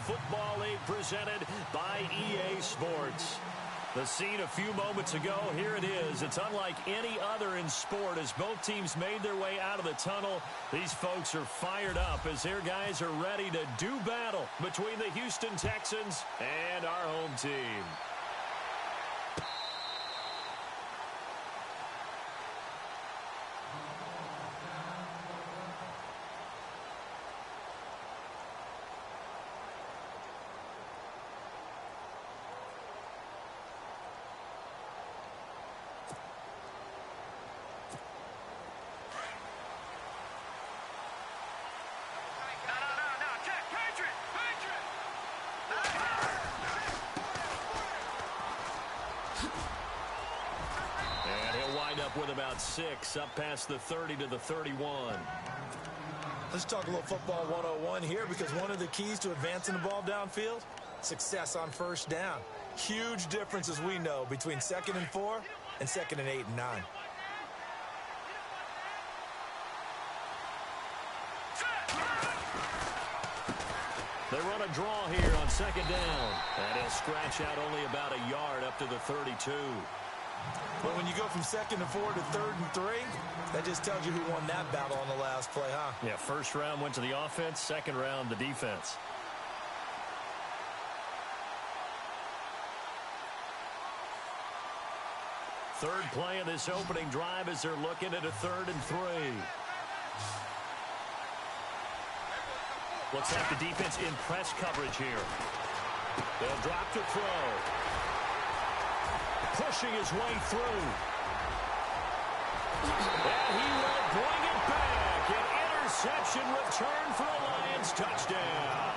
Football League presented by EA Sports. The scene a few moments ago, here it is. It's unlike any other in sport as both teams made their way out of the tunnel. These folks are fired up as their guys are ready to do battle between the Houston Texans and our home team. With about 6 up past the 30 to the 31. Let's talk a little football 101 here, because one of the keys to advancing the ball downfield, success on first down. Huge difference, as we know, between 2nd and 4 and 2nd and 8 and 9. They run a draw here on 2nd down. And he'll scratch out only about a yard up to the 32. But when you go from 2nd and 4 to 3rd and 3, that just tells you who won that battle on the last play, huh? Yeah, first round went to the offense, second round the defense. Third play of this opening drive as they're looking at a 3rd and 3. Looks like the defense in press coverage here. They'll drop to throw. Pushing his way through. And he will bring it back. An interception return for a Lions touchdown.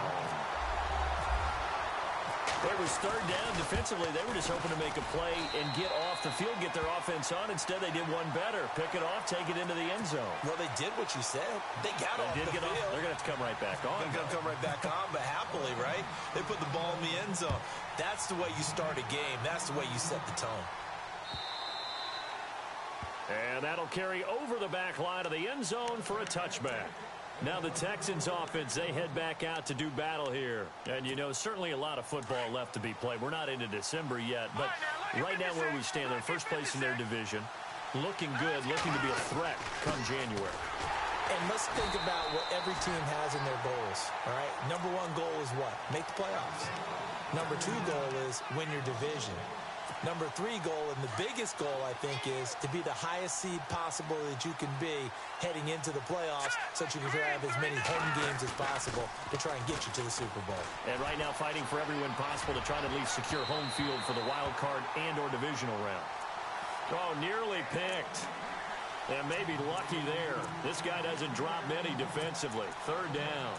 It was 3rd down defensively. They were just hoping to make a play and get off the field, get their offense on. Instead, they did one better. Pick it off, take it into the end zone. Well, they did what you said. They got off the field. They're going to have to come right back on. They're going to come right back on, but happily, right? They put the ball in the end zone. That's the way you start a game. That's the way you set the tone. And that'll carry over the back line of the end zone for a touchback. Now the Texans offense, they head back out to do battle here. And, you know, certainly a lot of football left to be played. We're not into December yet, but right now where we stand, they're first place in their division. Looking good, looking to be a threat come January. And let's think about what every team has in their goals, all right? Number 1 goal is what? Make the playoffs. Number 2 goal is win your division. Number 3 goal, and the biggest goal, I think, is to be the highest seed possible that you can be heading into the playoffs so that you can have as many home games as possible to try and get you to the Super Bowl. And right now fighting for every win possible to try to at least secure home field for the wild card and or divisional round. Oh, nearly picked. And maybe lucky there. This guy doesn't drop many defensively. 3rd down.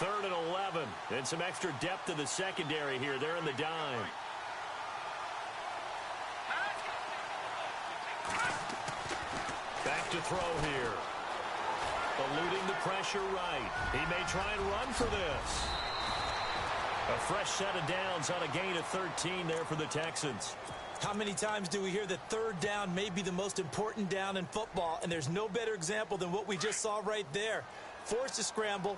Third and 11, and some extra depth to the secondary here. They're in the dime. Back to throw here. Eluding the pressure right. He may try and run for this. A fresh set of downs on a gain of 13 there for the Texans. How many times do we hear that 3rd down may be the most important down in football, and there's no better example than what we just saw right there. Forced to scramble.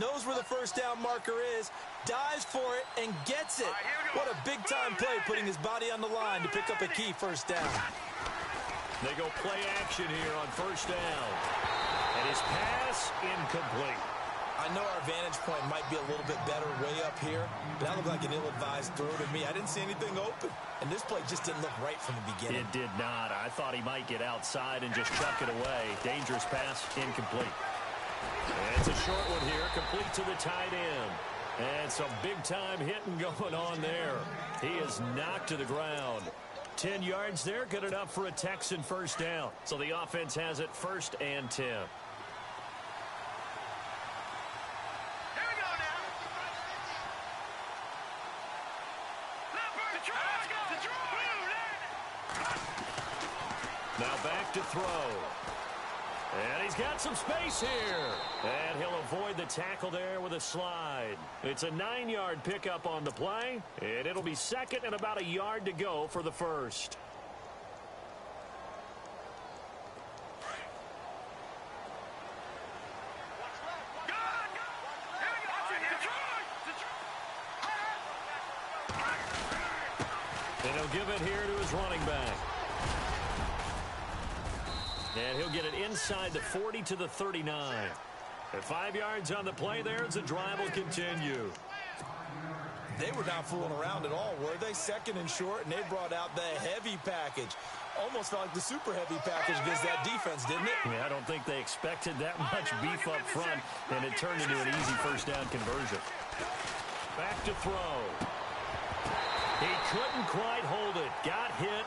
Knows where the first down marker is, dives for it, and gets it. What a big-time play, putting his body on the line to pick up a key first down. They go play action here on first down. And his pass incomplete. I know our vantage point might be a little bit better way up here, but that looked like an ill-advised throw to me. I didn't see anything open, and this play just didn't look right from the beginning. It did not. I thought he might get outside and just chuck it away. Dangerous pass, incomplete. And it's a short one here, complete to the tight end. And some big-time hitting going on there. He is knocked to the ground. 10 yards there, good enough for a Texan first down. So the offense has it 1st and 10. Now back to throw. And he's got some space here. And he'll avoid the tackle there with a slide. It's a 9-yard pickup on the play. And it'll be 2nd and about a yard to go for the first. He'll give it here to his running back. And he'll get it inside the 40 to the 39. At 5 yards on the play there as the drive will continue. They were not fooling around at all, were they? Second and short, and they brought out the heavy package. Almost felt like the super heavy package against that defense, didn't it? Yeah, I don't think they expected that much beef up front, and it turned into an easy first down conversion. Back to throw. He couldn't quite hold it. Got hit.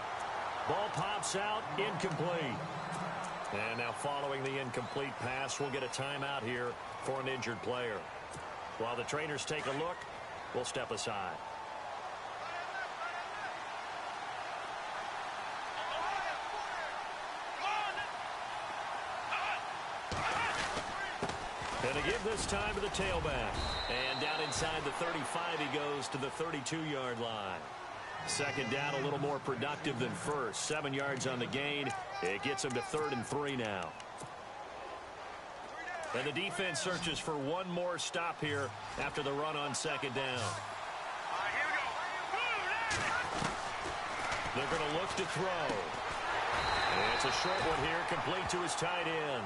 Ball pops out. Incomplete. And now following the incomplete pass, we'll get a timeout here for an injured player. While the trainers take a look, we'll step aside. And to give this time to the tailback. And down inside the 35, he goes to the 32-yard line. Second down, a little more productive than first. 7 yards on the gain. It gets him to 3rd and 3 now. And the defense searches for one more stop here after the run on second down. They're going to look to throw. And it's a short one here, complete to his tight end.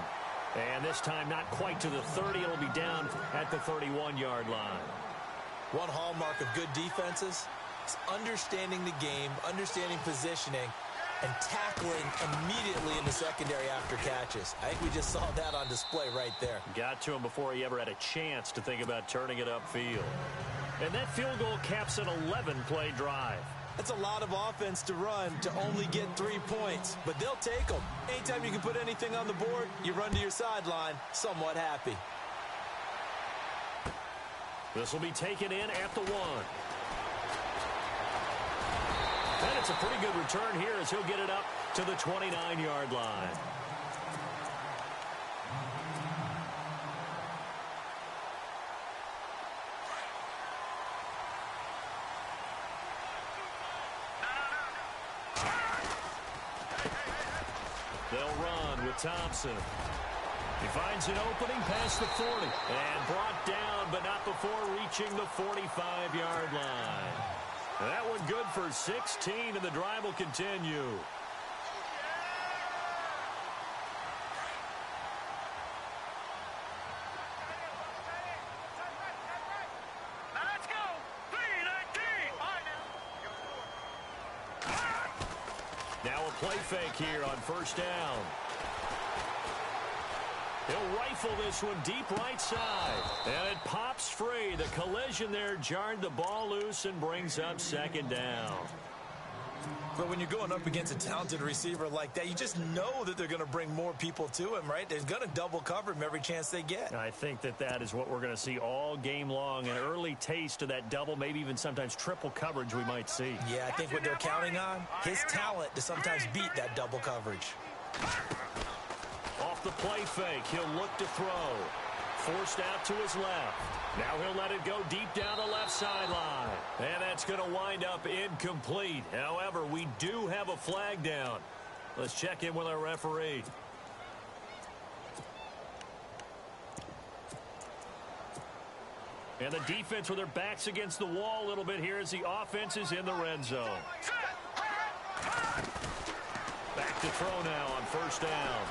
And this time not quite to the 30. It'll be down at the 31-yard line. One hallmark of good defenses is understanding the game, understanding positioning, and tackling immediately in the secondary after catches. I think we just saw that on display right there. Got to him before he ever had a chance to think about turning it upfield. And that field goal caps an 11-play drive. That's a lot of offense to run to only get 3 points, but they'll take them. Anytime you can put anything on the board, you run to your sideline somewhat happy. This will be taken in at the 1. And it's a pretty good return here as he'll get it up to the 29-yard line. They'll run with Thompson. He finds an opening past the 40 and brought down, but not before reaching the 45-yard line. That one good for 16, and the drive will continue. Let's go. 3-19. Now a play fake here on first down. He'll rifle this one deep right side. And it pops free. The collision there jarred the ball loose and brings up second down. But when you're going up against a talented receiver like that, you just know that they're going to bring more people to him, right? They're going to double cover him every chance they get. I think that is what we're going to see all game long. An early taste of that double, maybe even sometimes triple coverage we might see. Yeah, I think what they're counting on, his talent to sometimes beat that double coverage. Off the play fake, he'll look to throw. Forced out to his left. Now he'll let it go deep down the left sideline. And that's going to wind up incomplete. However, we do have a flag down. Let's check in with our referee. And the defense with their backs against the wall a little bit here as the offense is in the red zone. Back to throw now on first down.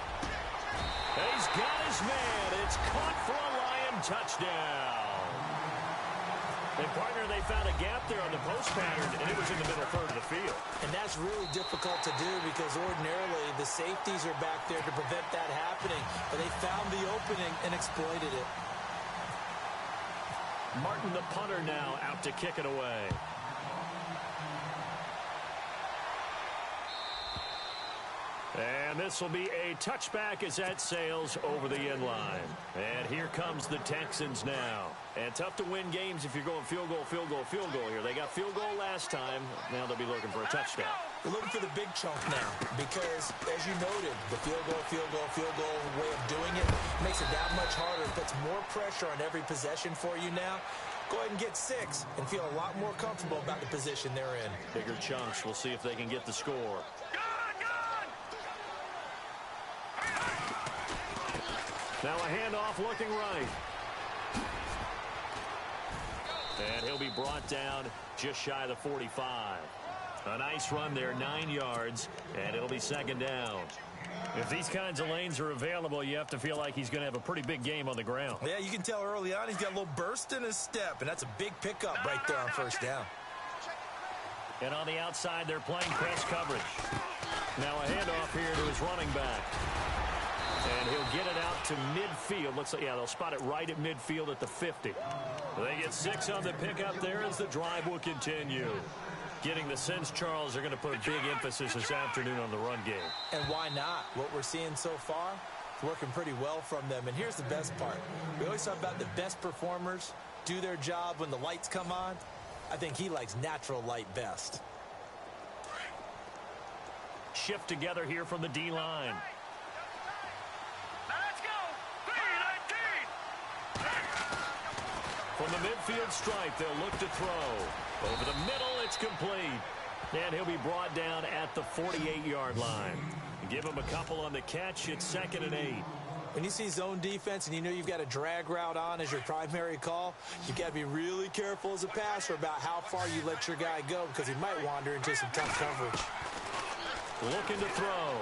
He's got his man. It's caught for a Lion touchdown. And, partner, they found a gap there on the post pattern, and it was in the middle third of the field. And that's really difficult to do because ordinarily the safeties are back there to prevent that happening. But they found the opening and exploited it. Martin, the punter, now out to kick it away. And this will be a touchback as that sails over the end line. And here comes the Texans now. And tough to win games if you're going field goal, field goal, field goal here. They got field goal last time. Now they'll be looking for a touchdown. They're looking for the big chunk now because, as you noted, the field goal way of doing it makes it that much harder. It puts more pressure on every possession for you now. Go ahead and get 6 and feel a lot more comfortable about the position they're in. Bigger chunks. We'll see if they can get the score. Now a handoff looking right. And he'll be brought down just shy of the 45. A nice run there, 9 yards, and it'll be second down. If these kinds of lanes are available, you have to feel like he's going to have a pretty big game on the ground. Yeah, you can tell early on he's got a little burst in his step, and that's a big pickup right there on first down. And on the outside, they're playing press coverage. Now a handoff here to his running back. And he'll get it out to midfield. Looks like, yeah, they'll spot it right at midfield at the 50. They get 6 on the pickup there as the drive will continue. Getting the sense, Charles, they're going to put a big emphasis this afternoon on the run game. And why not? What we're seeing so far is working pretty well from them. And here's the best part. We always talk about the best performers do their job when the lights come on. I think he likes natural light best. Shift together here from the D-line. Now let's go. 3-19. From the midfield stripe, they'll look to throw. Over the middle, it's complete. And he'll be brought down at the 48-yard line. Give him a couple on the catch. It's 2nd and 8. When you see zone defense and you know you've got a drag route on as your primary call, you've got to be really careful as a passer about how far you let your guy go because he might wander into some tough coverage. Looking to throw.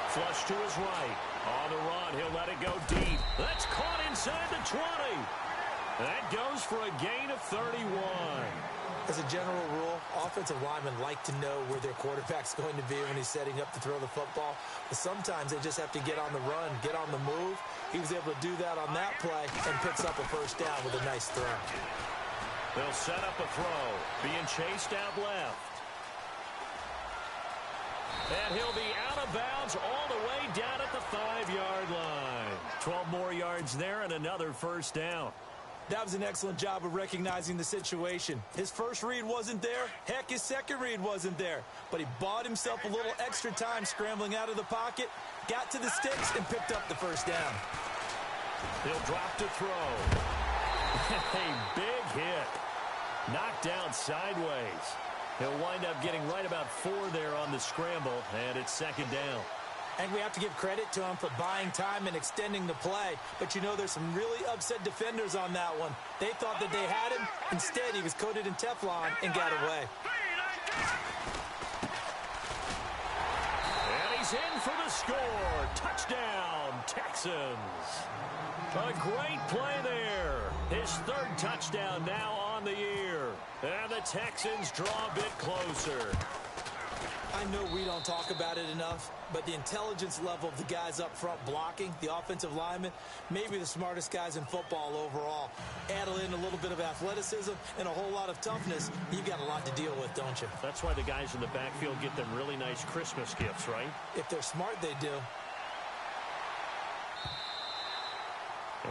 Flush to his right. On the run, he'll let it go deep. That's caught inside the 20. That goes for a gain of 31. As a general rule, offensive linemen like to know where their quarterback's going to be when he's setting up to throw the football. But sometimes they just have to get on the run, get on the move. He was able to do that on that play and picks up a first down with a nice throw. They'll set up a throw. Being chased out left. And he'll be out of bounds all the way down at the 5-yard line. 12 more yards there and another first down. That was an excellent job of recognizing the situation. His first read wasn't there. Heck, his second read wasn't there. But he bought himself a little extra time scrambling out of the pocket, got to the sticks, and picked up the first down. He'll drop to throw. A big hit. Knocked down sideways. He'll wind up getting right about 4 there on the scramble, and it's 2nd down. And we have to give credit to him for buying time and extending the play. But you know there's some really upset defenders on that one. They thought that they had him. Instead, he was coated in Teflon and got away. And he's in for the score. Touchdown, Texans. A great play there. His 3rd touchdown now on the year. And the Texans draw a bit closer. I know we don't talk about it enough, but the intelligence level of the guys up front blocking, the offensive linemen, maybe the smartest guys in football overall. Add in a little bit of athleticism and a whole lot of toughness, you've got a lot to deal with, don't you? That's why the guys in the backfield get them really nice Christmas gifts, right? If they're smart, they do.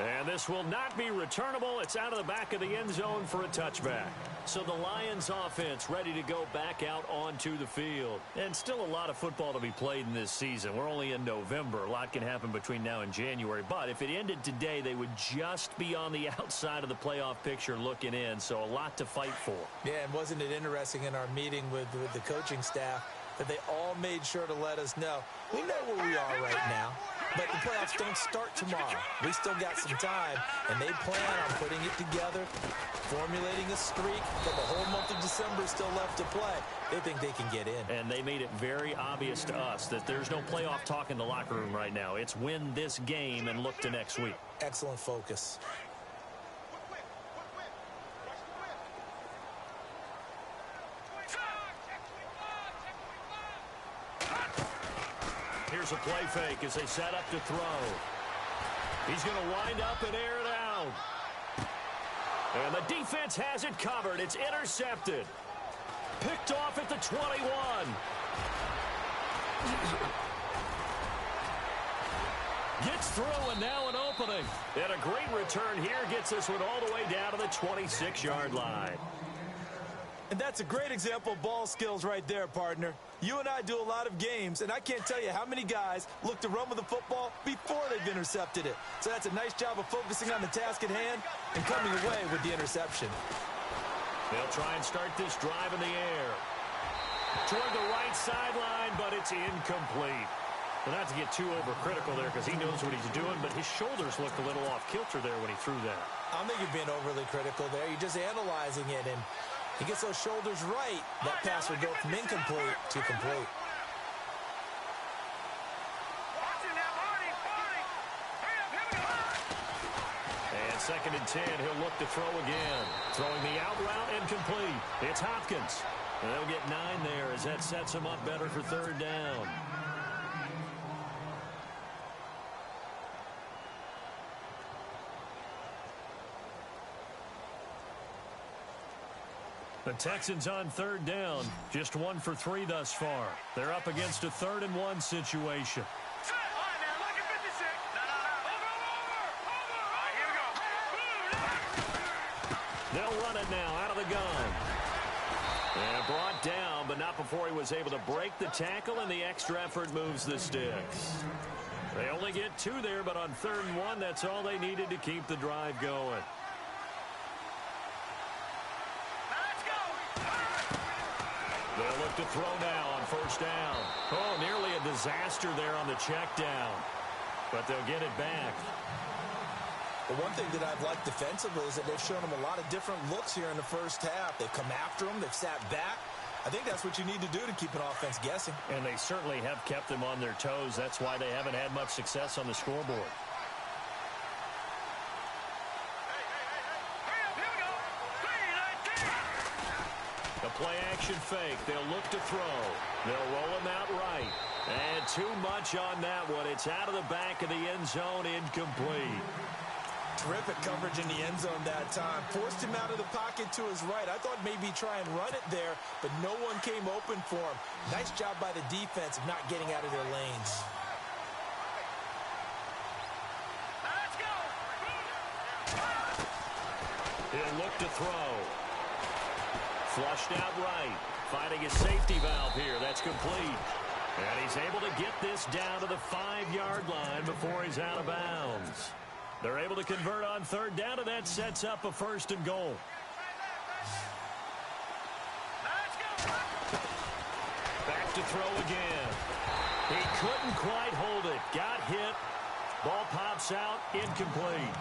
And this will not be returnable. It's out of the back of the end zone for a touchback. So the Lions offense ready to go back out onto the field. And still a lot of football to be played in this season. We're only in November. A lot can happen between now and January. But if it ended today, they would just be on the outside of the playoff picture looking in. So a lot to fight for. Yeah, and wasn't it interesting in our meeting with the coaching staff that they all made sure to let us know, we know where we are right now, but the playoffs don't start tomorrow. We still got some time, and they plan on putting it together, formulating a streak, but the whole month of December is still left to play. They think they can get in. And they made it very obvious to us that there's no playoff talk in the locker room right now. It's win this game and look to next week. Excellent focus. Here's a play fake as they set up to throw. He's going to wind up and air it out. And the defense has it covered. It's intercepted. Picked off at the 21. Gets through and now an opening. And a great return here gets this one all the way down to the 26-yard line. And that's a great example of ball skills right there, partner. You and I do a lot of games, and I can't tell you how many guys look to run with the football before they've intercepted it. So that's a nice job of focusing on the task at hand and coming away with the interception. They'll try and start this drive in the air. Toward the right sideline, but it's incomplete. Well, not to get too overcritical there because he knows what he's doing, but his shoulders looked a little off kilter there when he threw that. I don't think you're being overly critical there. You're just analyzing it, and He gets those shoulders right. That pass will go from incomplete to complete. And 2nd and 10, he'll look to throw again. Throwing the out route and complete. It's Hopkins. And they'll get 9 there as that sets him up better for 3rd down. The Texans on 3rd down, just 1 for 3 thus far. They're up against a 3rd and 1 situation. They'll run it now out of the gun. And brought down, but not before he was able to break the tackle, and the extra effort moves the sticks. They only get 2 there, but on 3rd and 1, that's all they needed to keep the drive going. They'll look to throw now on 1st down. Oh, nearly a disaster there on the check down. But they'll get it back. The one thing that I've liked defensively is that they've shown them a lot of different looks here in the first half. They've come after them. They've sat back. I think that's what you need to do to keep an offense guessing. And they certainly have kept them on their toes. That's why they haven't had much success on the scoreboard. The play-action fake. They'll look to throw. They'll roll him out right. And too much on that one. It's out of the back of the end zone, incomplete. Terrific coverage in the end zone that time. Forced him out of the pocket to his right. I thought maybe try and run it there, but no one came open for him. Nice job by the defense of not getting out of their lanes. He'll look to throw. Flushed out right. Finding a safety valve here. That's complete. And he's able to get this down to the 5-yard line before he's out of bounds. They're able to convert on 3rd down, and that sets up a 1st and goal. Back to throw again. He couldn't quite hold it. Got hit. Ball pops out. Incomplete.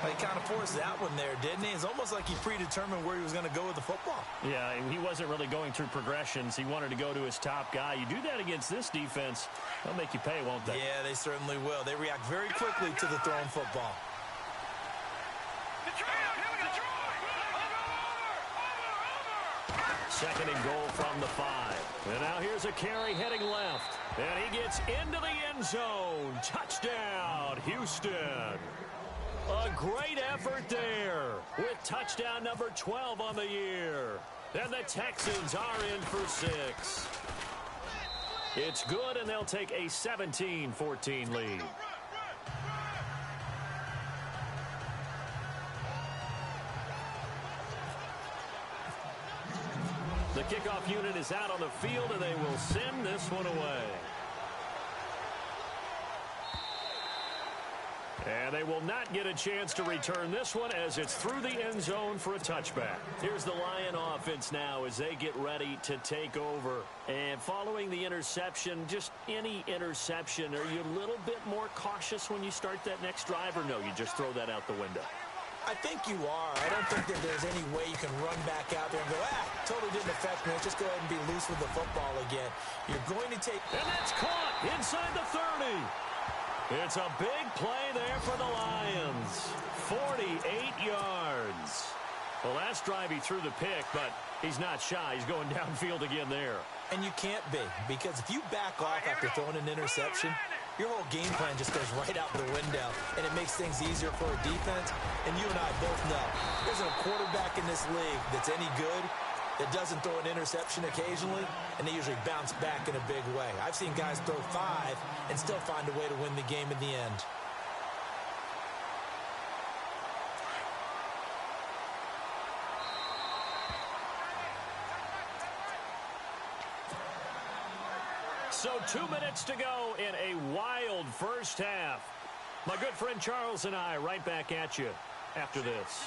He kind of forced that one there, didn't he? It's almost like he predetermined where he was going to go with the football. Yeah, he wasn't really going through progressions. He wanted to go to his top guy. You do that against this defense, they'll make you pay, won't they? Yeah, they certainly will. They react very quickly to the thrown football. 2nd and goal from the 5. And now here's a carry heading left. And he gets into the end zone. Touchdown, Houston. A great effort there with touchdown number 12 on the year. And the Texans are in for 6. It's good, and they'll take a 17-14 lead. The kickoff unit is out on the field, and they will send this one away. And they will not get a chance to return this one as it's through the end zone for a touchback. Here's the Lion offense now as they get ready to take over. And following the interception, just any interception, are you a little bit more cautious when you start that next drive, or no, you just throw that out the window? I think you are. I don't think that there's any way you can run back out there and go, totally didn't affect me. Let's just go ahead and be loose with the football again. You're going to take... And that's caught inside the 30. It's a big play there for the Lions. 48 yards. The last drive he threw the pick, but he's not shy. He's going downfield again there. And you can't be, because if you back off after throwing an interception, your whole game plan just goes right out the window, and it makes things easier for a defense. And you and I both know there's a quarterback in this league that's any good that doesn't throw an interception occasionally, and they usually bounce back in a big way. I've seen guys throw 5 and still find a way to win the game in the end. So 2 minutes to go in a wild first half. My good friend Charles and I right back at you after this.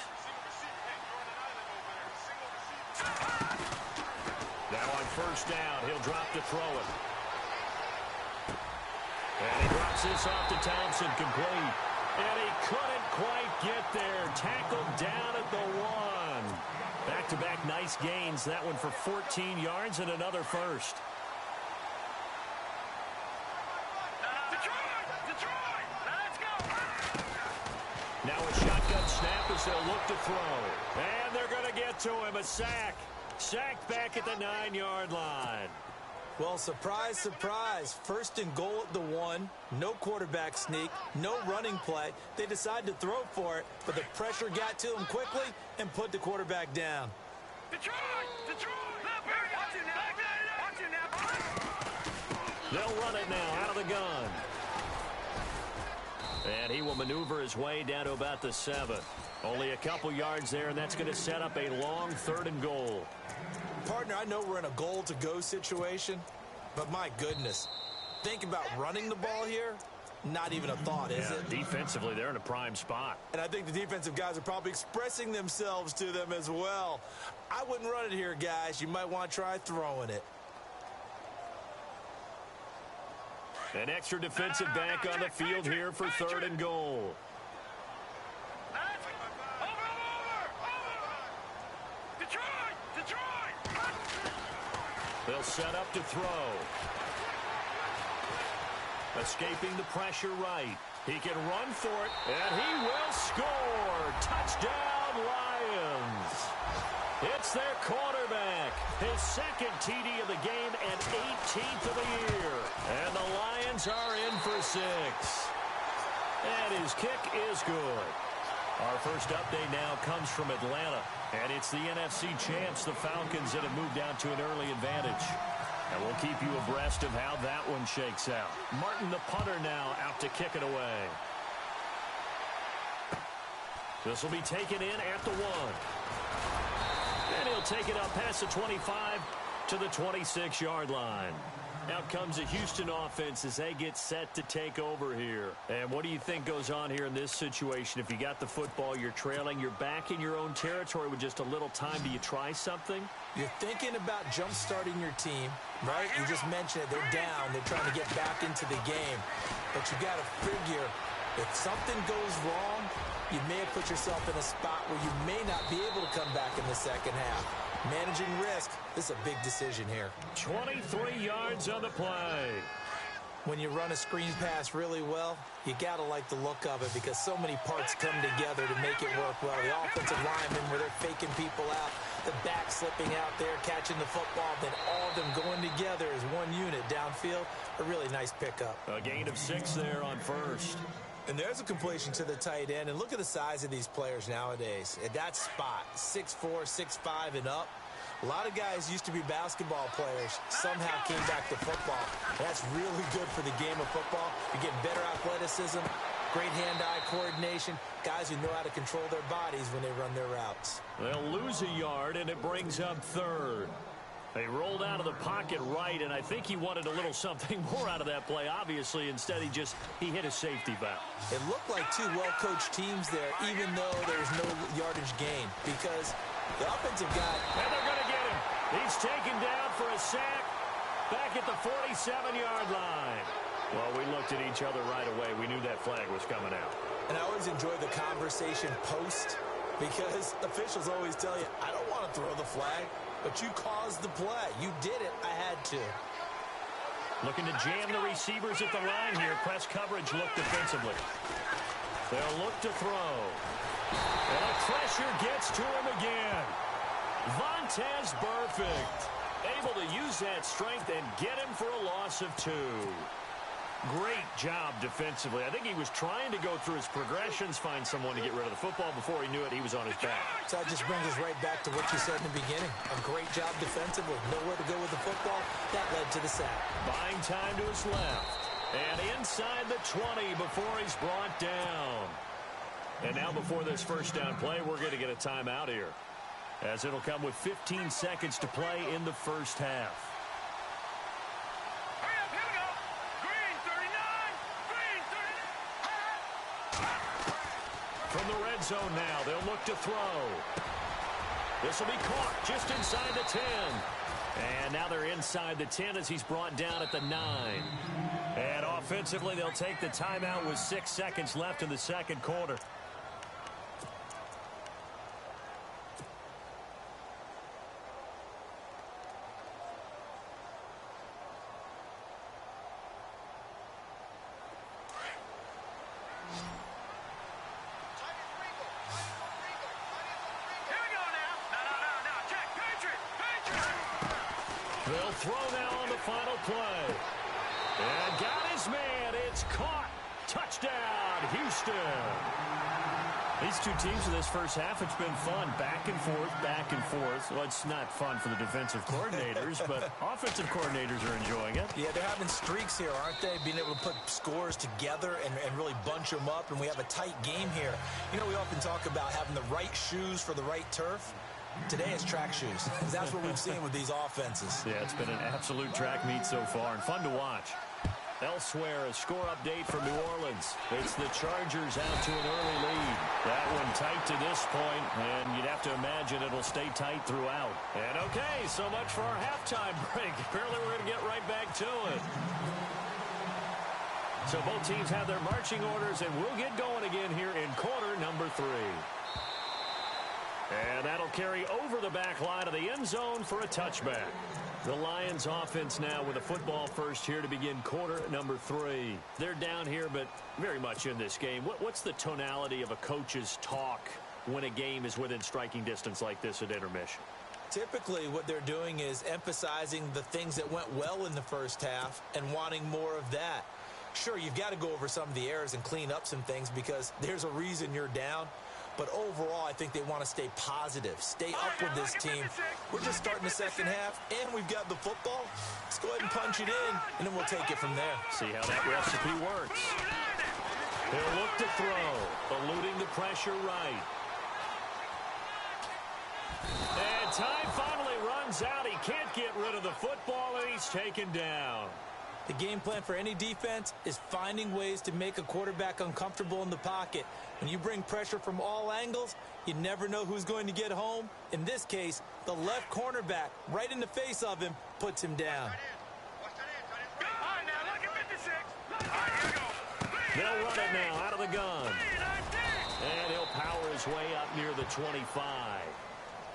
Now on first down, he'll drop to throw it. And he drops this off to Thompson, complete. And he couldn't quite get there. Tackled down at the 1. Back-to-back gains. That one for 14 yards and another first. Detroit, let's go. Now a shotgun snap as they'll look to throw. And they're going to get to him. A sack. Sacked back at the 9-yard line. Well, surprise, surprise. First and goal at the 1. No quarterback sneak. No running play. They decided to throw for it, but the pressure got to them quickly and put the quarterback down. Detroit. Watch it now. They'll run it now out of the gun. And he will maneuver his way down to about the 7. Only a couple yards there, and that's going to set up a long 3rd and goal. Partner, I know we're in a goal-to-go situation, but my goodness, think about running the ball here. Not even a thought, is it? Defensively, they're in a prime spot. And I think the defensive guys are probably expressing themselves to them as well. I wouldn't run it here, guys. You might want to try throwing it. An extra defensive back on the field here for 3rd and goal. They'll set up to throw. Escaping the pressure right. He can run for it, and he will score. Touchdown, Lions. It's their quarterback. His 2nd TD of the game and 18th of the year. And the Lions are in for 6. And his kick is good. Our first update now comes from Atlanta. And it's the NFC champs, the Falcons, that have moved down to an early advantage. And we'll keep you abreast of how that one shakes out. Martin, the punter, now out to kick it away. This will be taken in at the 1. And he'll take it up past the 25 to the 26-yard line. Out comes the Houston offense as they get set to take over here. And what do you think goes on here in this situation? If you got the football, you're trailing, you're back in your own territory with just a little time. Do you try something? You're thinking about jump-starting your team, right? You just mentioned it. They're down. They're trying to get back into the game. But you got to figure, if something goes wrong, you may have put yourself in a spot where you may not be able to come back in the second half. Managing risk, this is a big decision here. 23 yards on the play. When you run a screen pass really well, you got to like the look of it because so many parts come together to make it work well. The offensive linemen where they're faking people out, the back slipping out there, catching the football, then all of them going together as one unit downfield. A really nice pickup. A gain of 6 there on first. And there's a completion to the tight end. And look at the size of these players nowadays. At that spot, 6'4", 6'5", and up. A lot of guys used to be basketball players, somehow came back to football. That's really good for the game of football. You're getting better athleticism, great hand-eye coordination, guys who know how to control their bodies when they run their routes. They'll lose a yard, and it brings up 3rd. They rolled out of the pocket right, and I think he wanted a little something more out of that play, obviously. Instead, he hit a safety valve. It looked like 2 well-coached teams there, even though there's no yardage gain, because the offensive guy... And they're going to get him. He's taken down for a sack back at the 47-yard line. Well, we looked at each other right away. We knew that flag was coming out. And I always enjoy the conversation post, because officials always tell you, I don't want to throw the flag. But you caused the play. You did it. I had to. Looking to jam the receivers at the line here. Press coverage look defensively. They'll look to throw. And the pressure gets to him again. Vontaze Burfict able to use that strength and get him for a loss of 2. Great job defensively. I think he was trying to go through his progressions, find someone to get rid of the football. Before he knew it, he was on his back. So that just brings us right back to what you said in the beginning. A great job defensively. Nowhere to go with the football. That led to the sack. Buying time to his left. And inside the 20 before he's brought down. And now before this first down play, we're going to get a timeout here, as it'll come with 15 seconds to play in the first half. From the red zone now, they'll look to throw. This will be caught just inside the 10. And now they're inside the 10 as he's brought down at the 9. And offensively, they'll take the timeout with 6 seconds left in the second quarter. They'll throw now on the final play. And got his man. It's caught. Touchdown, Houston. These two teams in this first half, it's been fun. Back and forth, back and forth. Well, it's not fun for the defensive coordinators, but offensive coordinators are enjoying it. Yeah, they're having streaks here, aren't they? Being able to put scores together and really bunch them up, and we have a tight game here. You know, we often talk about having the right shoes for the right turf. Today it's track shoes. That's what we've seen with these offenses. Yeah, it's been an absolute track meet so far, and fun to watch. Elsewhere, a score update from New Orleans. It's the Chargers out to an early lead. That one tight to this point, and you'd have to imagine it'll stay tight throughout. And okay, so much for our halftime break. Apparently we're going to get right back to it. So both teams have their marching orders, and we'll get going again here in quarter number 3. And that'll carry over the back line of the end zone for a touchback. The Lions offense now with a football first here to begin quarter number 3. They're down here, but very much in this game. What's the tonality of a coach's talk when a game is within striking distance like this at intermission? Typically, what they're doing is emphasizing the things that went well in the first half and wanting more of that. Sure, you've got to go over some of the errors and clean up some things because there's a reason you're down. But overall, I think they want to stay positive, stay up with this team. We're just starting the second half, and we've got the football. Let's go ahead and punch it in, and then we'll take it from there. See how that recipe works. He'll look to throw, eluding the pressure right. And time finally runs out. He can't get rid of the football, and he's taken down. The game plan for any defense is finding ways to make a quarterback uncomfortable in the pocket. When you bring pressure from all angles, you never know who's going to get home. In this case, the left cornerback, right in the face of him, puts him down. They'll run it now out of the gun. And he'll power his way up near the 25.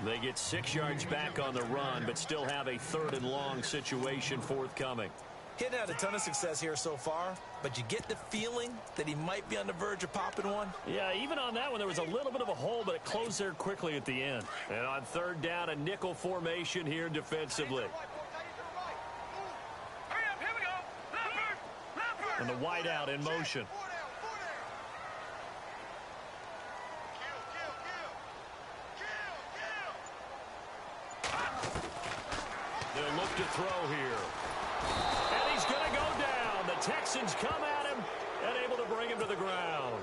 They get 6 yards back on the run, but still have a 3rd and long situation forthcoming. He'd had a ton of success here so far, but you get the feeling that he might be on the verge of popping one. Yeah, even on that one, there was a little bit of a hole, but it closed there quickly at the end. And on 3rd down, a nickel formation here defensively. And the wide out in motion. They'll look to throw here. And he's going to go down. The Texans come at him and able to bring him to the ground.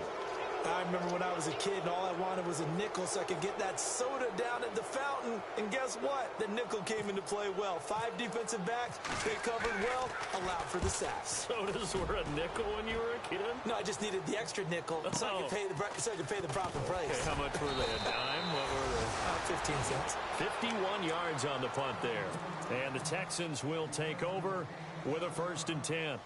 I remember when I was a kid and all I wanted was a nickel so I could get that soda down at the fountain. And guess what? The nickel came into play well. 5 defensive backs, they covered well, allowed for the sacks. Sodas were a nickel when you were a kid? No, I just needed the extra nickel so I could pay the proper price. Okay, how much were they? A dime? What were they? 15 cents. 51 yards on the punt there. And the Texans will take over with a 1st and 10.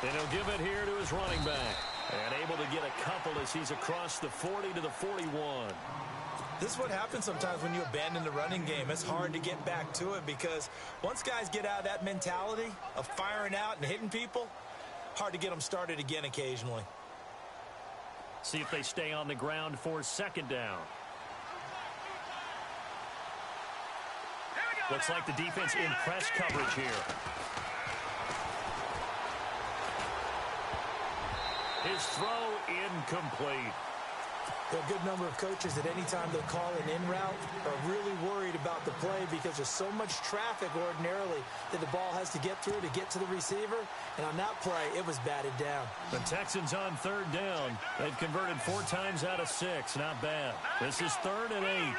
And he'll give it here to his running back. And able to get a couple as he's across the 40 to the 41. This is what happens sometimes when you abandon the running game. It's hard to get back to it because once guys get out of that mentality of firing out and hitting people, hard to get them started again occasionally. See if they stay on the ground for 2nd down. Looks like the defense in press coverage here. His throw incomplete. There are a good number of coaches at any time they call an in route are really worried about the play because there's so much traffic ordinarily that the ball has to get through to get to the receiver. And on that play, it was batted down. The Texans on 3rd down. They've converted 4 times out of 6. Not bad. This is 3rd and 8.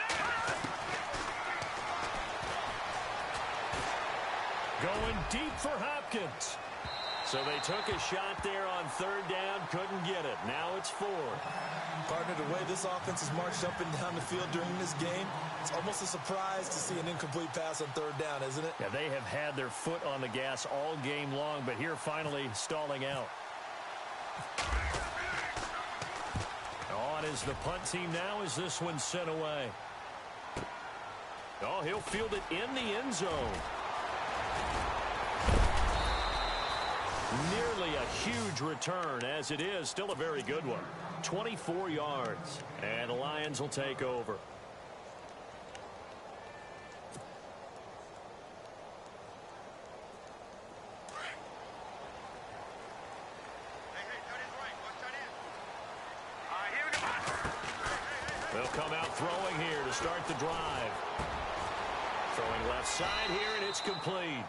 Going deep for Hopkins. So they took a shot there on 3rd down, couldn't get it. Now it's 4. Partner, the way this offense has marched up and down the field during this game, it's almost a surprise to see an incomplete pass on 3rd down, isn't it? Yeah, they have had their foot on the gas all game long, but here finally stalling out. On is the punt team now as this one's sent away. Oh, he'll field it in the end zone. Nearly a huge return, as it is still a very good one. 24 yards, and the Lions will take over. They'll come out throwing here to start the drive. Throwing left side here, and it's complete.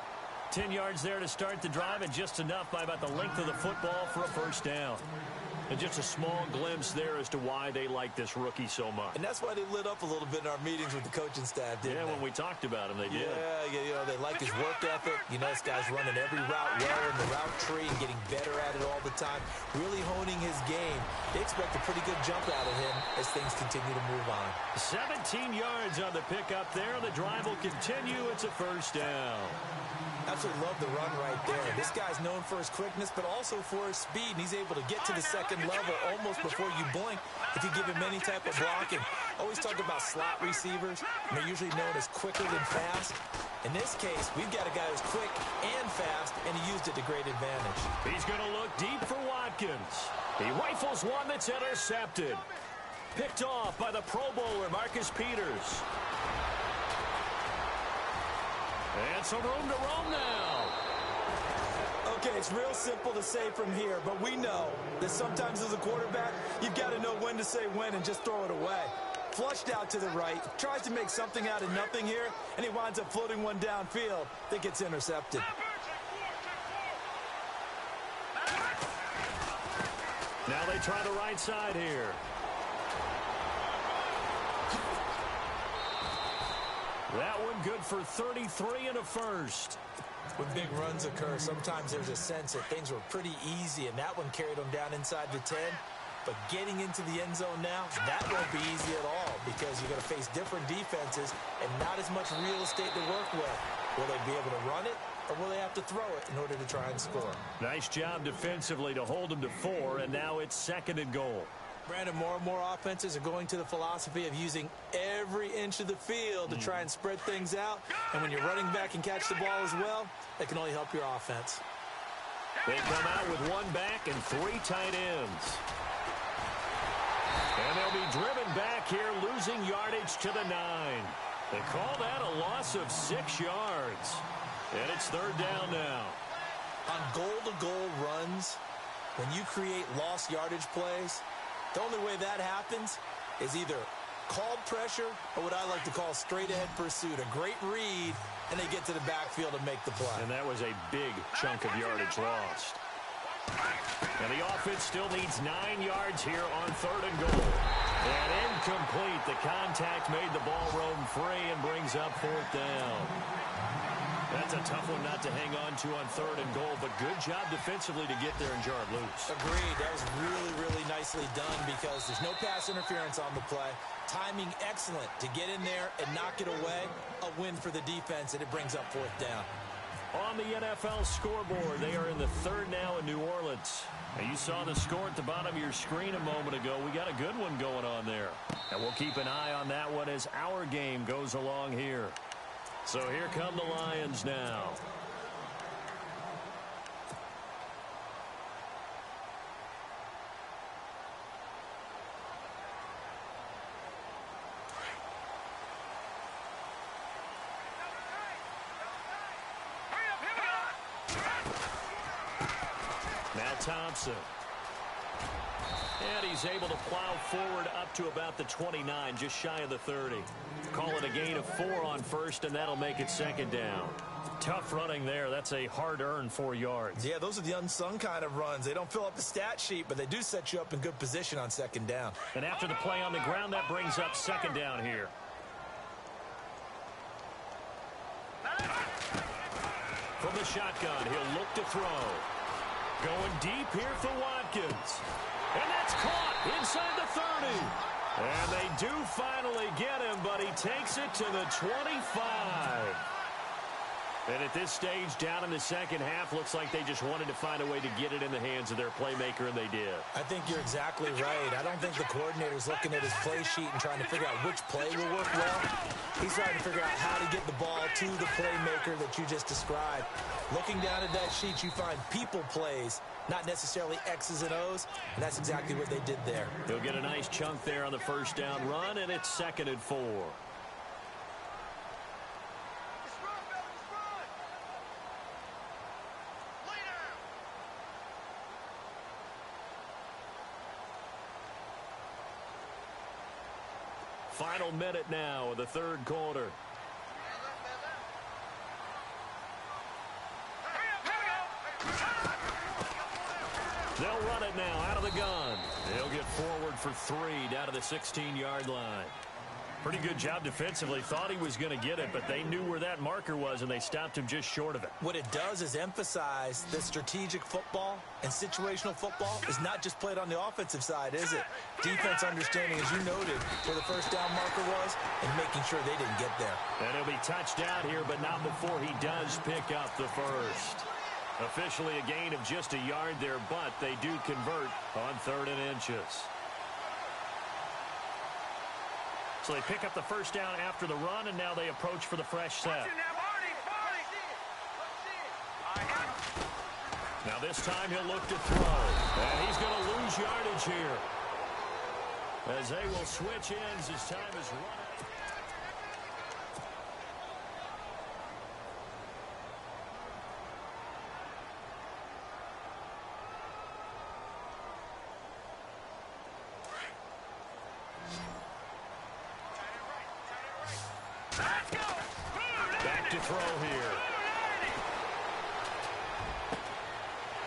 10 yards there to start the drive, and just enough by about the length of the football for a first down. And just a small glimpse there as to why they like this rookie so much. And that's why they lit up a little bit in our meetings with the coaching staff, didn't they? When we talked about him, they did. Yeah, you know, they like his work ethic. You know, this guy's running every route well in the route tree and getting better at it all the time, really honing his game. They expect a pretty good jump out of him as things continue to move on. 17 yards on the pickup there. The drive will continue. It's a first down. Absolutely love the run right there. This guy's known for his quickness, but also for his speed, and he's able to get to the second level almost before you blink if you give him any type of blocking. Always talk about slot receivers, and they're usually known as quicker than fast. In this case, we've got a guy who's quick and fast, and he used it to great advantage. He's going to look deep for Watkins. He rifles one that's intercepted. Picked off by the Pro Bowler, Marcus Peters. And some room to roam now. Okay, it's real simple to say from here, but we know that sometimes as a quarterback, you've got to know when to say when and just throw it away. Flushed out to the right, tries to make something out of nothing here, and he winds up floating one downfield that gets intercepted. Now they try the right side here. That one good for 33 and a first. When big runs occur, sometimes there's a sense that things were pretty easy, and that one carried them down inside the 10. But getting into the end zone now, that won't be easy at all because you're going to face different defenses and not as much real estate to work with. Will they be able to run it, or will they have to throw it in order to try and score? Nice job defensively to hold them to 4, and now it's 2nd and goal. Brandon, more and more offenses are going to the philosophy of using every inch of the field to try and spread things out. And when you're running back and catch the ball as well, that can only help your offense. They come out with one back and 3 tight ends. And they'll be driven back here, losing yardage to the 9. They call that a loss of 6 yards. And it's 3rd down now. On goal-to-goal runs, when you create lost yardage plays, the only way that happens is either called pressure or what I like to call straight-ahead pursuit. A great read, and they get to the backfield and make the play. And that was a big chunk of yardage lost. And the offense still needs 9 yards here on 3rd and goal. And incomplete. The contact made the ball roam free and brings up 4th down. That's a tough one not to hang on to on 3rd and goal, but good job defensively to get there and jar it loose. Agreed. That was really, really nicely done because there's no pass interference on the play. Timing excellent to get in there and knock it away. A win for the defense, and it brings up 4th down. On the NFL scoreboard, they are in the 3rd now in New Orleans. Now you saw the score at the bottom of your screen a moment ago. We got a good one going on there. And we'll keep an eye on that one as our game goes along here. So here come the Lions now. Now Thompson. And he's able to plow forward up to about the 29, just shy of the 30. Call it a gain of 4 on 1st, and that'll make it 2nd down. Tough running there. That's a hard-earned 4 yards. Yeah, those are the unsung kind of runs. They don't fill up the stat sheet, but they do set you up in good position on 2nd down. And after the play on the ground, that brings up 2nd down here. From the shotgun, he'll look to throw. Going deep here for Watkins. And that's caught inside the 30. And they do finally get him, but he takes it to the 25. And at this stage, down in the second half, looks like they just wanted to find a way to get it in the hands of their playmaker, and they did. I think you're exactly right. I don't think the coordinator's looking at his play sheet and trying to figure out which play will work well. He's trying to figure out how to get the ball to the playmaker that you just described. Looking down at that sheet, you find people plays, not necessarily X's and O's, and that's exactly what they did there. He'll get a nice chunk there on the first down run, and it's 2nd and 4. Final minute now of the third quarter. They'll run it now out of the gun. They'll get forward for 3 down to the 16-yard line. Pretty good job defensively. Thought he was going to get it, but they knew where that marker was, and they stopped him just short of it. What it does is emphasize that strategic football and situational football is not just played on the offensive side, is it? Defense understanding, as you noted, where the first down marker was and making sure they didn't get there. And he'll be touched out here, but not before he does pick up the first. Officially a gain of just a yard there, but they do convert on 3rd and inches. So they pick up the first down after the run, and now they approach for the fresh set. Now this time he'll look to throw. And he's going to lose yardage here, as they will switch ends as time is run out. Back to throw here.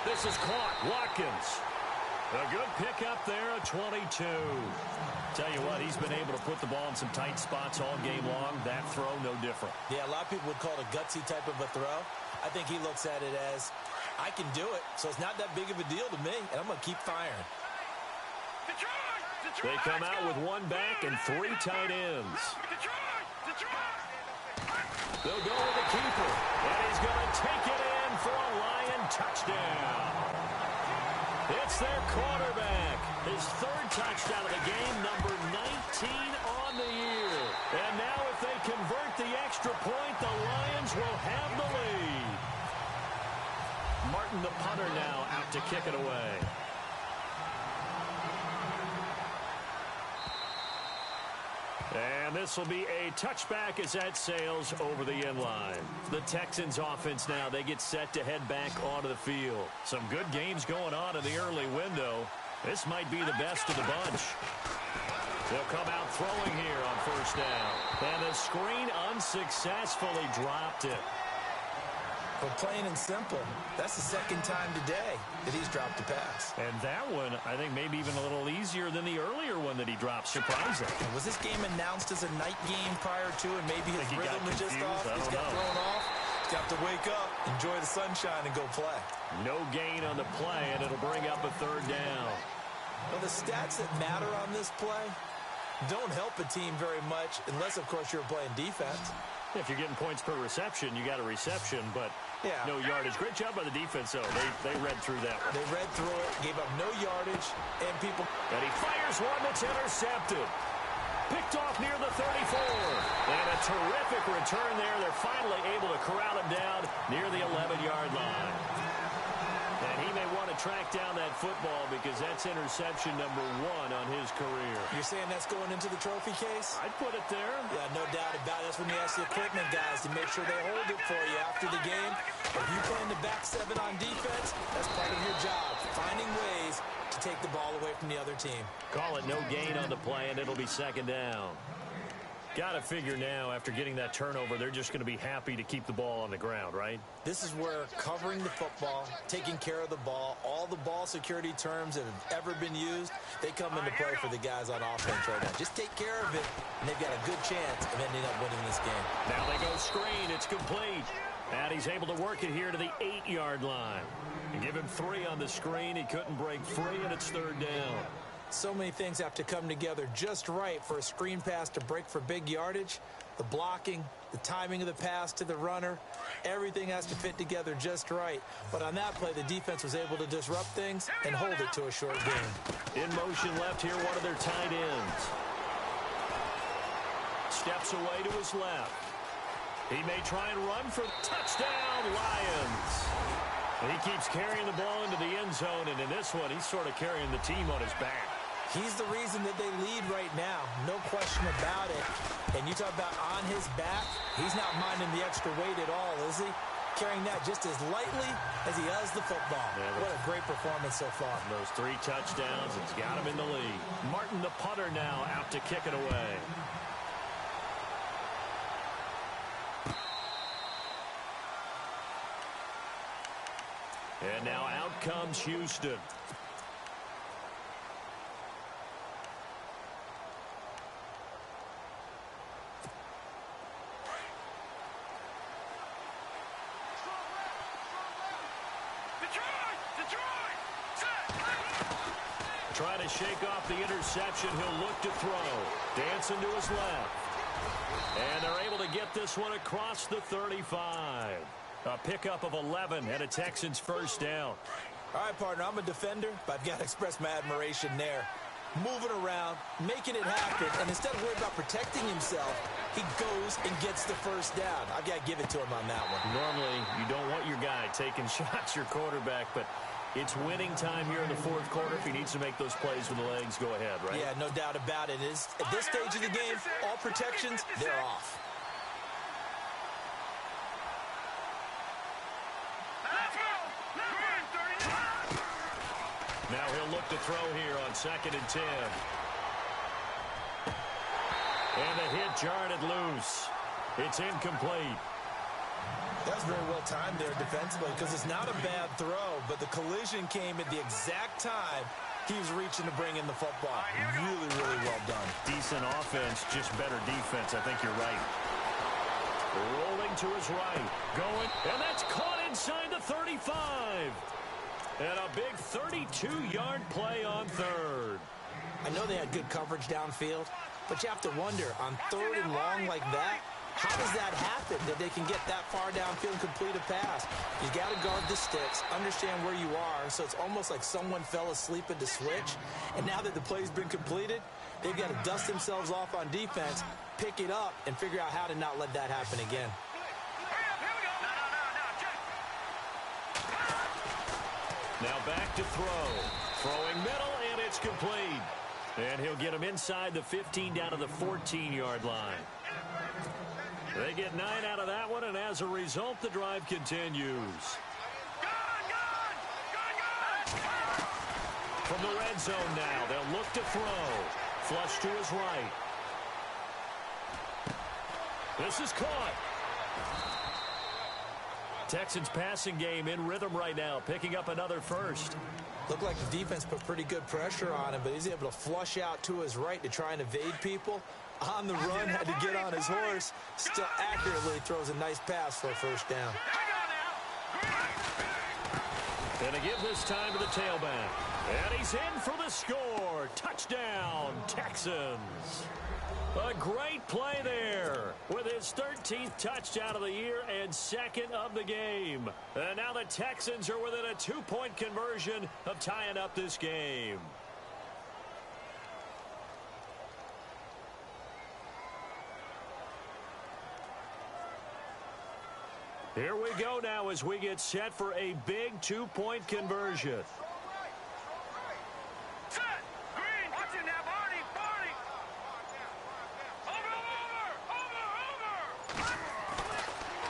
This is caught. Watkins. A good pickup there at 22. Tell you what, he's been able to put the ball in some tight spots all game long. That throw, no different. Yeah, a lot of people would call it a gutsy type of a throw. I think he looks at it as, I can do it, so it's not that big of a deal to me, and I'm going to keep firing. They come out with 1 back and 3 tight ends. They'll go with the keeper, and he's going to take it in for a Lion touchdown. It's their quarterback. His 3rd touchdown of the game, number 19 on the year. And now if they convert the extra point, the Lions will have the lead. Martin, the punter, now out to kick it away. And this will be a touchback as that sails over the end line. The Texans offense now, they get set to head back onto the field. Some good games going on in the early window. This might be the best of the bunch. They'll come out throwing here on first down. And the screen unsuccessfully dropped it. Well, plain and simple, that's the 2nd time today that he's dropped a pass. And that one, I think, maybe even a little easier than the earlier one that he dropped. Surprising. Was this game announced as a night game prior to, and maybe his rhythm was just off? He's got thrown off. He's got to wake up, enjoy the sunshine, and go play. No gain on the play, and it'll bring up a 3rd down. Well, the stats that matter on this play don't help a team very much, unless, of course, you're playing defense. If you're getting points per reception, you got a reception, but no yardage. Great job by the defense, though. They read through that one. They read through it, gave up no yardage, and people... And he fires one that's intercepted. Picked off near the 34. And a terrific return there. They're finally able to corral him down near the 11-yard line. And he may want to track down that football because that's interception number 1 on his career. You're saying that's going into the trophy case? I'd put it there. Yeah, no doubt about it. That's when you ask the equipment guys to make sure they hold it for you after the game. If you play in the back 7 on defense, that's part of your job, finding ways to take the ball away from the other team. Call it no gain on the play, and it'll be 2nd down. Got to figure now, after getting that turnover, they're just going to be happy to keep the ball on the ground, right? This is where covering the football, taking care of the ball, all the ball security terms that have ever been used, they come into play for the guys on offense right now. Just take care of it, and they've got a good chance of ending up winning this game. Now they go screen. It's complete. And he's able to work it here to the 8-yard line. And give him 3 on the screen. He couldn't break free, and it's 3rd down. So many things have to come together just right for a screen pass to break for big yardage. The blocking, the timing of the pass to the runner, everything has to fit together just right. But on that play, the defense was able to disrupt things and hold it to a short game. In motion left here, one of their tight ends. Steps away to his left. He may try and run for touchdown, Lions. He keeps carrying the ball into the end zone, and in this one, he's sort of carrying the team on his back. He's the reason that they lead right now, no question about it. And you talk about on his back, he's not minding the extra weight at all, is he? Carrying that just as lightly as he does the football. Yeah, what a great performance so far. Those 3 touchdowns, it's got him in the lead. Martin, the punter, now out to kick it away. And now out comes Houston. Trying to shake off the interception. He'll look to throw. Dancing to his left. And they're able to get this one across the 35. A pickup of 11 and a Texans first down. All right, partner, I'm a defender, but I've got to express my admiration there. Moving around, making it happen, and instead of worrying about protecting himself, he goes and gets the first down. I've got to give it to him on that one. Normally, you don't want your guy taking shots, your quarterback, but it's winning time here in the fourth quarter. If he needs to make those plays with the legs, go ahead, right? Yeah, no doubt about it. At this stage of the game, all protections, they're off. Now he'll look to throw here on 2nd and 10. And the hit jarred it loose. It's incomplete. That was very well timed there defensively because it's not a bad throw, but the collision came at the exact time he was reaching to bring in the football. Really, really well done. Decent offense, just better defense. I think you're right. Rolling to his right. Going, and that's caught inside the 35. And a big 32-yard play on 3rd. I know they had good coverage downfield, but you have to wonder, on 3rd and long like that, how does that happen that they can get that far downfield and complete a pass? You got to guard the sticks, understand where you are, so it's almost like someone fell asleep at the switch, and now that the play's been completed, they've got to dust themselves off on defense, pick it up, and figure out how to not let that happen again. Now back to throw. Throwing middle, and it's complete. And he'll get him inside the 15 down to the 14-yard line. They get 9 out of that one, and as a result, the drive continues. From the red zone now, they'll look to throw. Flush to his right. This is caught. Texans passing game in rhythm right now, picking up another first. Looked like the defense put pretty good pressure on him, but he's able to flush out to his right to try and evade people. On the run, had to get on his horse. Still accurately throws a nice pass for a first down. And to give this time to the tailback. And he's in for the score. Touchdown, Texans. A great play there with his 13th touchdown of the year and 2nd of the game. And now the Texans are within a 2-point conversion of tying up this game. Here we go now as we get set for a big 2-point conversion.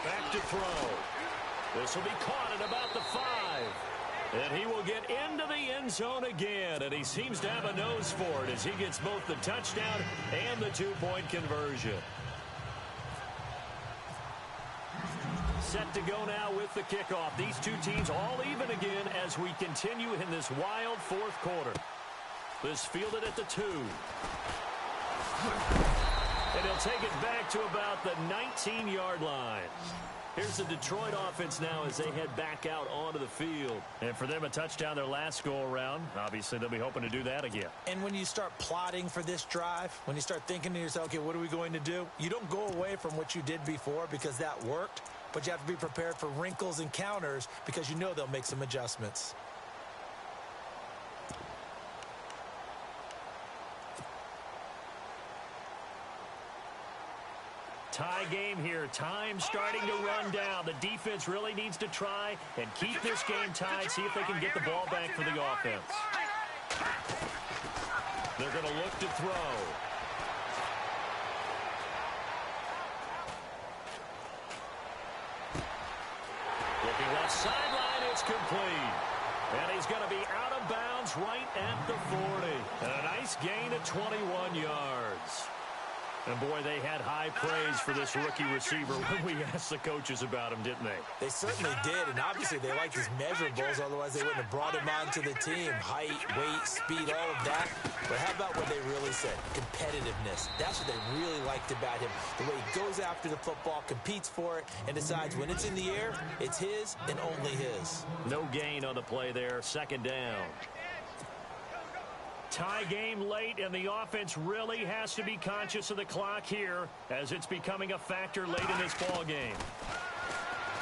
Back to throw. This will be caught at about the 5. And he will get into the end zone again. And he seems to have a nose for it as he gets both the touchdown and the 2-point conversion. Set to go now with the kickoff. These two teams all even again as we continue in this wild fourth quarter. This fielded at the 2. And he'll take it back to about the 19-yard line. Here's the Detroit offense now as they head back out onto the field. And for them, a touchdown their last go-around. Obviously, they'll be hoping to do that again. And when you start plotting for this drive, when you start thinking to yourself, okay, what are we going to do? You don't go away from what you did before because that worked, but you have to be prepared for wrinkles and counters because you know they'll make some adjustments. Tie game here. Time starting to run down. The defense really needs to try and keep this game tied, see if they can get the ball back for the offense. They're going to look to throw. Looking left sideline, it's complete. And he's going to be out of bounds right at the 40. And a nice gain of 21 yards. And, boy, they had high praise for this rookie receiver when we asked the coaches about him, didn't they? They certainly did, and obviously they like his measurables, otherwise they wouldn't have brought him onto the team. Height, weight, speed, all of that. But how about what they really said? Competitiveness. That's what they really liked about him. The way he goes after the football, competes for it, and decides when it's in the air, it's his and only his. No gain on the play there. Second down. Tie game late, and the offense really has to be conscious of the clock here as it's becoming a factor late in this ball game.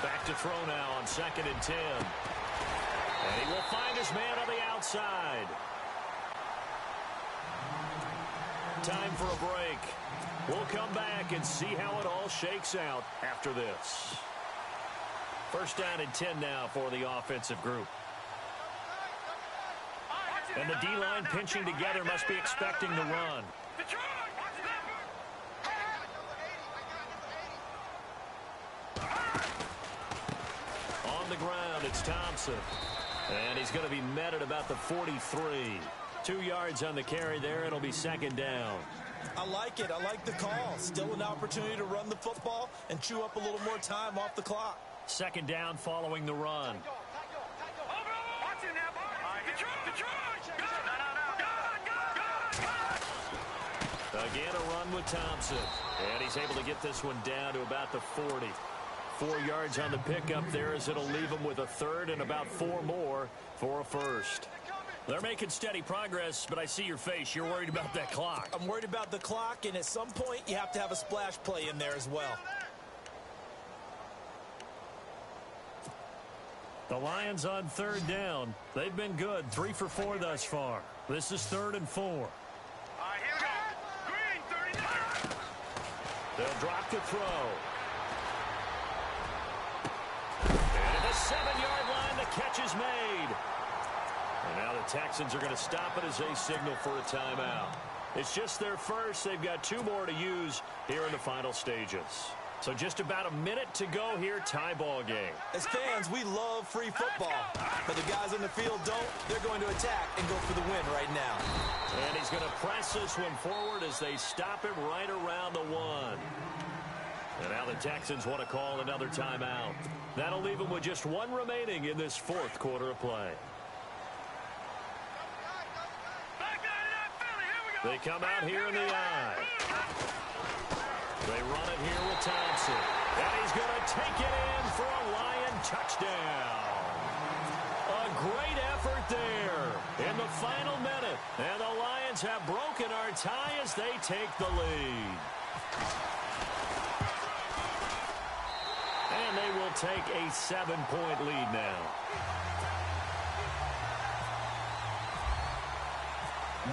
Back to throw now on 2nd and 10. And he will find his man on the outside. Time for a break. We'll come back and see how it all shakes out after this. First down and 10 now for the offensive group. And the D-line pinching together must be expecting the run. On the ground, it's Thompson. And he's going to be met at about the 43. 2 yards on the carry there. It'll be second down. I like it. I like the call. Still an opportunity to run the football and chew up a little more time off the clock. Second down following the run. Again, a run with Thompson. And he's able to get this one down to about the 40. 4 yards on the pickup there as it'll leave him with a third and about 4 more for a first. They're making steady progress, but I see your face. You're worried about that clock. I'm worried about the clock, and at some point, you have to have a splash play in there as well. The Lions on third down. They've been good. 3 for 4 thus far. This is 3rd and 4. They'll drop the throw. And at the 7-yard line, the catch is made. And now the Texans are going to stop it as they signal for a timeout. It's just their first. They've got 2 more to use here in the final stages. So just about a minute to go here, tie ball game. As fans, we love free football. But the guys on the field don't. They're going to attack and go for the win right now. And he's going to press this one forward as they stop him right around the 1. And now the Texans want to call another timeout. That'll leave them with just 1 remaining in this 4th quarter of play. They come out here in the eye. They run it here with Thompson. And he's going to take it in for a Lion touchdown. A great effort there in the final minute. And the Lions have broken our tie as they take the lead. And they will take a 7-point lead now.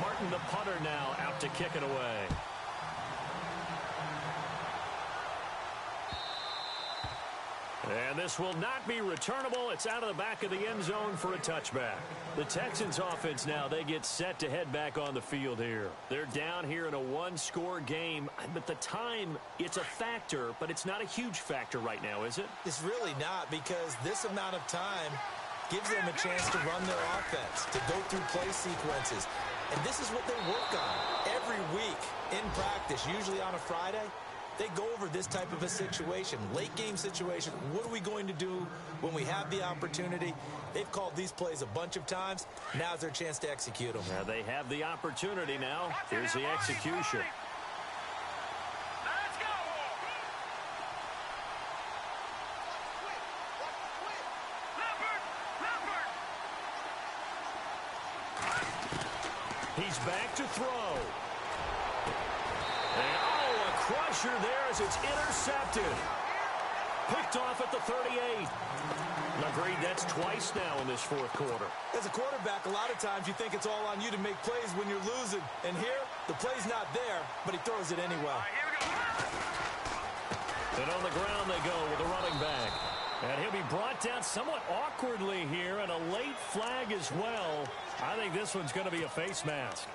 Martin, the punter, now out to kick it away. And this will not be returnable. It's out of the back of the end zone for a touchback. The Texans offense now, they get set to head back on the field here. They're down here in a 1-score game. But the time, it's a factor, but it's not a huge factor right now, is it? It's really not, because this amount of time gives them a chance to run their offense, to go through play sequences. And this is what they work on every week in practice, usually on a Friday. They go over this type of a situation, late game situation. What are we going to do when we have the opportunity? They've called these plays a bunch of times. Now's their chance to execute them. Now they have the opportunity now. Here's the execution. He's back to throw. And, oh, a crusher there as it's intercepted. Picked off at the 38. Agreed, that's twice now in this fourth quarter. As a quarterback, a lot of times you think it's all on you to make plays when you're losing. And here, the play's not there, but he throws it anyway. All right, here we go. And on the ground they go with a running back. And he'll be brought down somewhat awkwardly here, and a late flag as well. I think this one's going to be a face mask.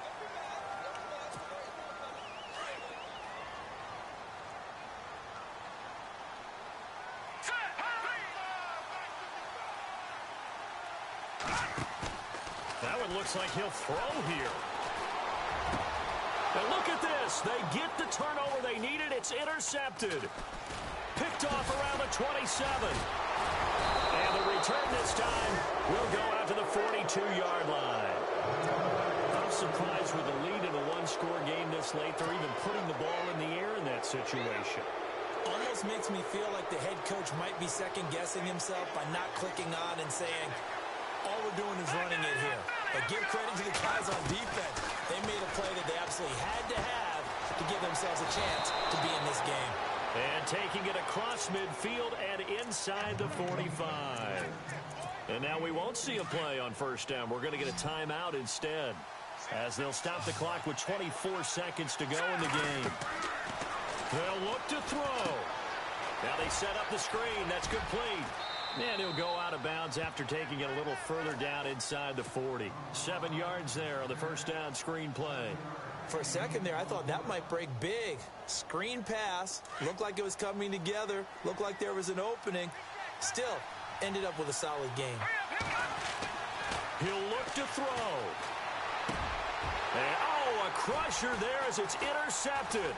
That one looks like he'll throw here. And look at this. They get the turnover they needed. It's intercepted. Picked off around the 27. And the return this time will go out to the 42-yard line. I'm surprised with the lead in a one-score game this late. They're even putting the ball in the air in that situation. Almost makes me feel like the head coach might be second-guessing himself by not clicking on and saying, all we're doing is running it here. But give credit to the guys on defense. They made a play that they absolutely had to have to give themselves a chance to be in this game. And taking it across midfield and inside the 45. And now we won't see a play on first down. We're going to get a timeout instead, as they'll stop the clock with 24 seconds to go in the game. They'll look to throw. Now they set up the screen. That's complete. And he'll go out of bounds after taking it a little further down inside the 40. 7 yards there on the first down screen play. For a second there, I thought that might break big. Screen pass. Looked like it was coming together. Looked like there was an opening. Still, ended up with a solid game. He'll look to throw. And, oh, a crusher there as it's intercepted.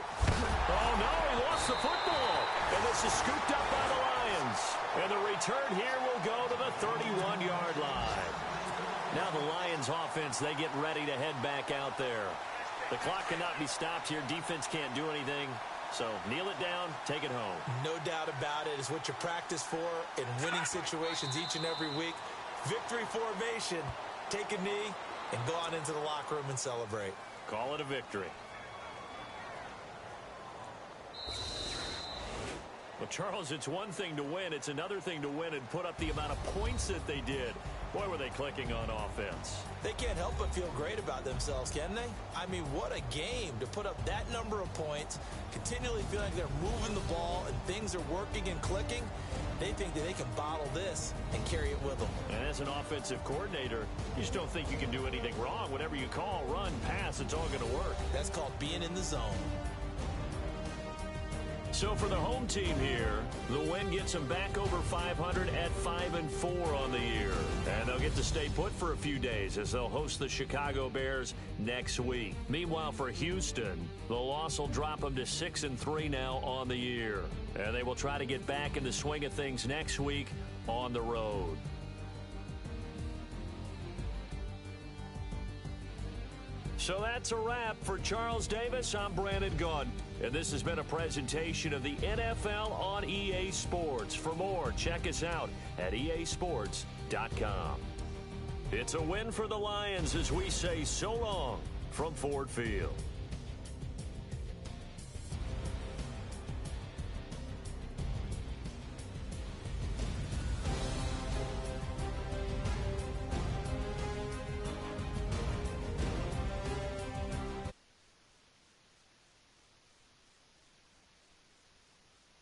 Oh, no, he lost the football. And this is scooped up by the Lions. And the return here will go to the 31-yard line. Now the Lions offense, they get ready to head back out there. The clock cannot be stopped here. Defense can't do anything. So kneel it down, take it home. No doubt about it. It's what you practice for in winning situations each and every week. Victory formation. Take a knee and go on into the locker room and celebrate. Call it a victory. Well, Charles, it's one thing to win. It's another thing to win and put up the amount of points that they did. Boy, were they clicking on offense. They can't help but feel great about themselves, can they? I mean, what a game to put up that number of points, continually feeling like they're moving the ball and things are working and clicking. They think that they can bottle this and carry it with them. And as an offensive coordinator, you just don't think you can do anything wrong. Whatever you call, run, pass, it's all going to work. That's called being in the zone. So for the home team here, the win gets them back over 500 at 5-4 on the year. And they'll get to stay put for a few days as they'll host the Chicago Bears next week. Meanwhile, for Houston, the loss will drop them to 6-3 now on the year. And they will try to get back in the swing of things next week on the road. So that's a wrap. For Charles Davis, I'm Brandon Gaudin. And this has been a presentation of the NFL on EA Sports. For more, check us out at easports.com. It's a win for the Lions as we say so long from Ford Field.